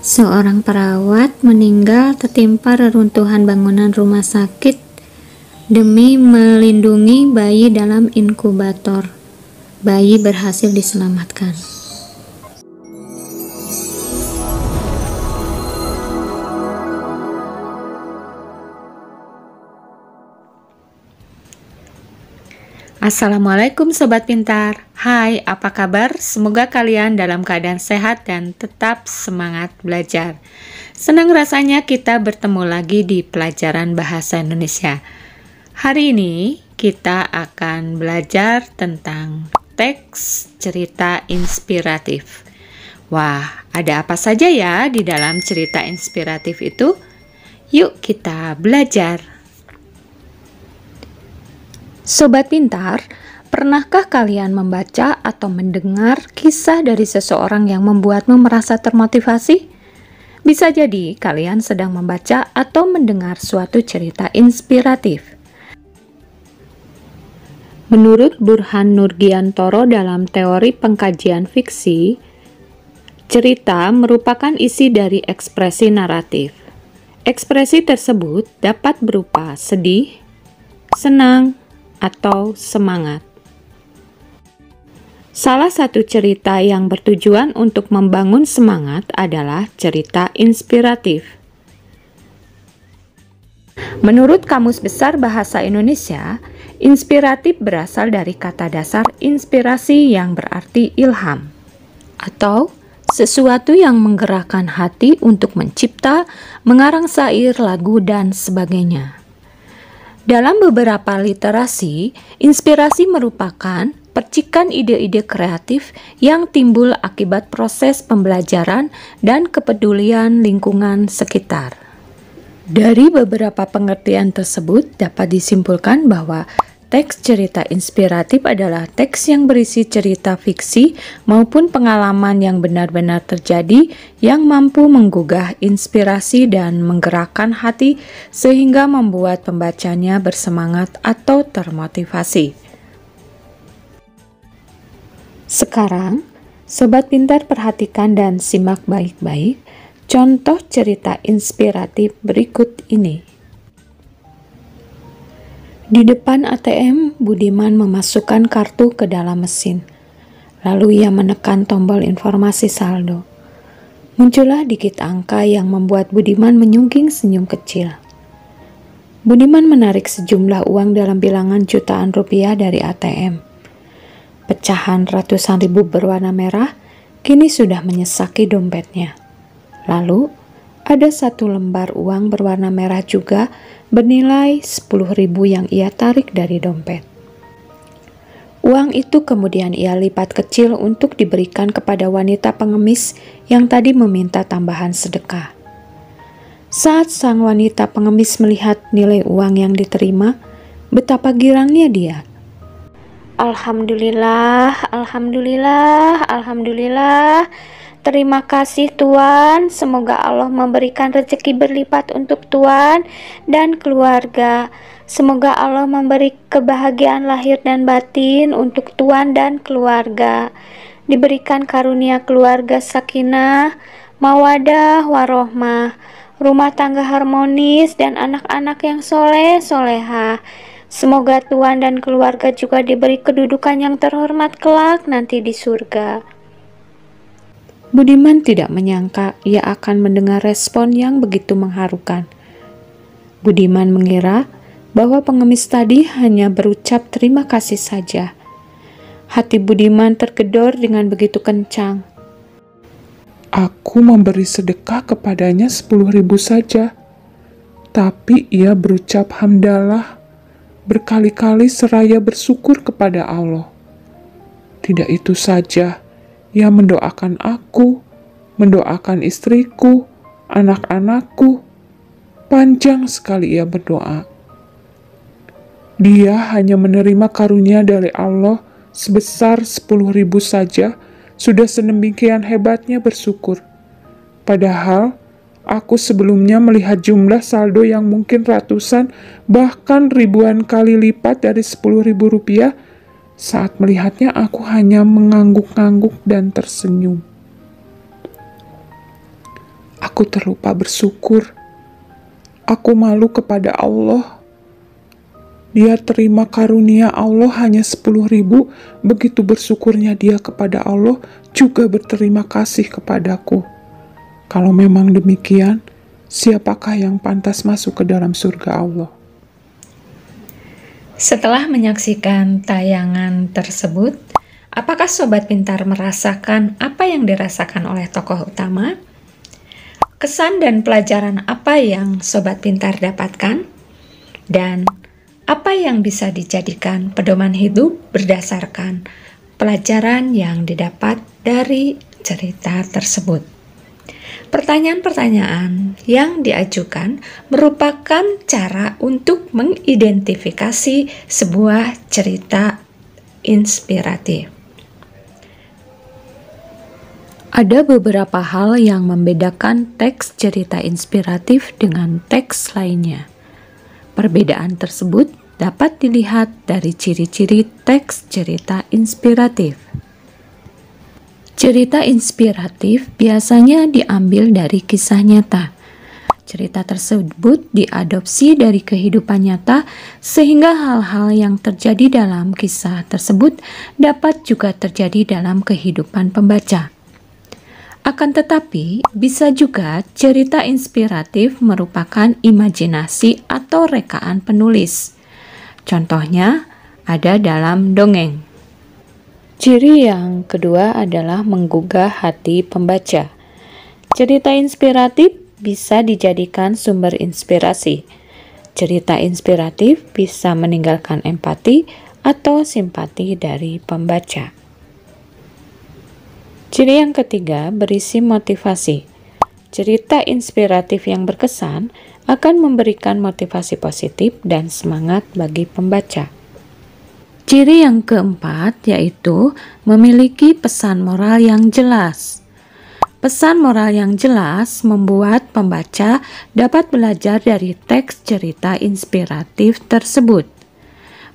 Seorang perawat meninggal tertimpa reruntuhan bangunan rumah sakit demi melindungi bayi dalam inkubator. Bayi berhasil diselamatkan. Assalamualaikum Sobat Pintar. Hai, apa kabar? Semoga kalian dalam keadaan sehat dan tetap semangat belajar. Senang rasanya kita bertemu lagi di pelajaran Bahasa Indonesia. Hari ini kita akan belajar tentang teks cerita inspiratif. Wah, ada apa saja ya di dalam cerita inspiratif itu? Yuk kita belajar. Sobat Pintar, pernahkah kalian membaca atau mendengar kisah dari seseorang yang membuatmu merasa termotivasi? Bisa jadi kalian sedang membaca atau mendengar suatu cerita inspiratif. Menurut Burhan Nurgiantoro dalam teori pengkajian fiksi, cerita merupakan isi dari ekspresi naratif. Ekspresi tersebut dapat berupa sedih, senang, atau semangat. Salah satu cerita yang bertujuan untuk membangun semangat adalah cerita inspiratif. Menurut Kamus Besar Bahasa Indonesia, inspiratif berasal dari kata dasar inspirasi yang berarti ilham, atau sesuatu yang menggerakkan hati untuk mencipta, mengarang syair, lagu, dan sebagainya. Dalam beberapa literasi, inspirasi merupakan percikan ide-ide kreatif yang timbul akibat proses pembelajaran dan kepedulian lingkungan sekitar. Dari beberapa pengertian tersebut dapat disimpulkan bahwa teks cerita inspiratif adalah teks yang berisi cerita fiksi maupun pengalaman yang benar-benar terjadi yang mampu menggugah inspirasi dan menggerakkan hati sehingga membuat pembacanya bersemangat atau termotivasi. Sekarang, Sobat Pintar perhatikan dan simak baik-baik contoh cerita inspiratif berikut ini. Di depan ATM, Budiman memasukkan kartu ke dalam mesin. Lalu ia menekan tombol informasi saldo. Muncullah dikit angka yang membuat Budiman menyungging senyum kecil. Budiman menarik sejumlah uang dalam bilangan jutaan rupiah dari ATM. Pecahan ratusan ribu berwarna merah kini sudah menyesaki dompetnya. Lalu, ada satu lembar uang berwarna merah juga bernilai 10.000 yang ia tarik dari dompet. Uang itu kemudian ia lipat kecil untuk diberikan kepada wanita pengemis yang tadi meminta tambahan sedekah. Saat sang wanita pengemis melihat nilai uang yang diterima, betapa girangnya dia. Alhamdulillah, alhamdulillah, alhamdulillah. Terima kasih Tuan, semoga Allah memberikan rezeki berlipat untuk Tuan dan keluarga. Semoga Allah memberi kebahagiaan lahir dan batin untuk Tuan dan keluarga. Diberikan karunia keluarga sakinah, mawadah, warohmah, rumah tangga harmonis dan anak-anak yang soleh-solehah. Semoga Tuan dan keluarga juga diberi kedudukan yang terhormat kelak nanti di surga. Budiman tidak menyangka ia akan mendengar respon yang begitu mengharukan. Budiman mengira bahwa pengemis tadi hanya berucap terima kasih saja. Hati Budiman tergedor dengan begitu kencang. Aku memberi sedekah kepadanya 10.000 saja, tapi ia berucap hamdalah berkali-kali seraya bersyukur kepada Allah. Tidak itu saja, ia mendoakan aku, mendoakan istriku, anak-anakku. Panjang sekali ia berdoa. Dia hanya menerima karunia dari Allah sebesar 10.000 saja, sudah sedemikian hebatnya bersyukur. Padahal, aku sebelumnya melihat jumlah saldo yang mungkin ratusan, bahkan ribuan kali lipat dari 10.000 rupiah. Saat melihatnya, aku hanya mengangguk-angguk dan tersenyum. Aku terlupa bersyukur. Aku malu kepada Allah. Dia terima karunia Allah hanya 10.000, begitu bersyukurnya dia kepada Allah, juga berterima kasih kepadaku. Kalau memang demikian, siapakah yang pantas masuk ke dalam surga Allah? Setelah menyaksikan tayangan tersebut, apakah Sobat Pintar merasakan apa yang dirasakan oleh tokoh utama? Kesan dan pelajaran apa yang Sobat Pintar dapatkan? Dan apa yang bisa dijadikan pedoman hidup berdasarkan pelajaran yang didapat dari cerita tersebut? Pertanyaan-pertanyaan yang diajukan merupakan cara untuk mengidentifikasi sebuah cerita inspiratif. Ada beberapa hal yang membedakan teks cerita inspiratif dengan teks lainnya. Perbedaan tersebut dapat dilihat dari ciri-ciri teks cerita inspiratif. Cerita inspiratif biasanya diambil dari kisah nyata. Cerita tersebut diadopsi dari kehidupan nyata sehingga hal-hal yang terjadi dalam kisah tersebut dapat juga terjadi dalam kehidupan pembaca. Akan tetapi, bisa juga cerita inspiratif merupakan imajinasi atau rekaan penulis. Contohnya ada dalam dongeng. Ciri yang kedua adalah menggugah hati pembaca. Cerita inspiratif bisa dijadikan sumber inspirasi. Cerita inspiratif bisa meninggalkan empati atau simpati dari pembaca. Ciri yang ketiga berisi motivasi. Cerita inspiratif yang berkesan akan memberikan motivasi positif dan semangat bagi pembaca. Ciri yang keempat yaitu memiliki pesan moral yang jelas. Pesan moral yang jelas membuat pembaca dapat belajar dari teks cerita inspiratif tersebut.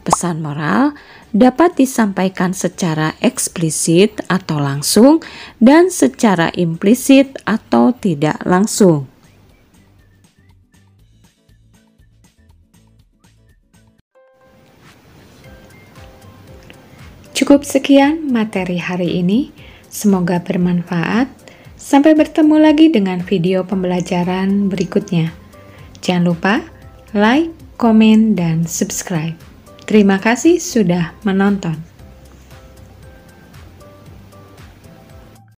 Pesan moral dapat disampaikan secara eksplisit atau langsung dan secara implisit atau tidak langsung. Cukup sekian materi hari ini, semoga bermanfaat. Sampai bertemu lagi dengan video pembelajaran berikutnya. Jangan lupa like, komen, dan subscribe. Terima kasih sudah menonton.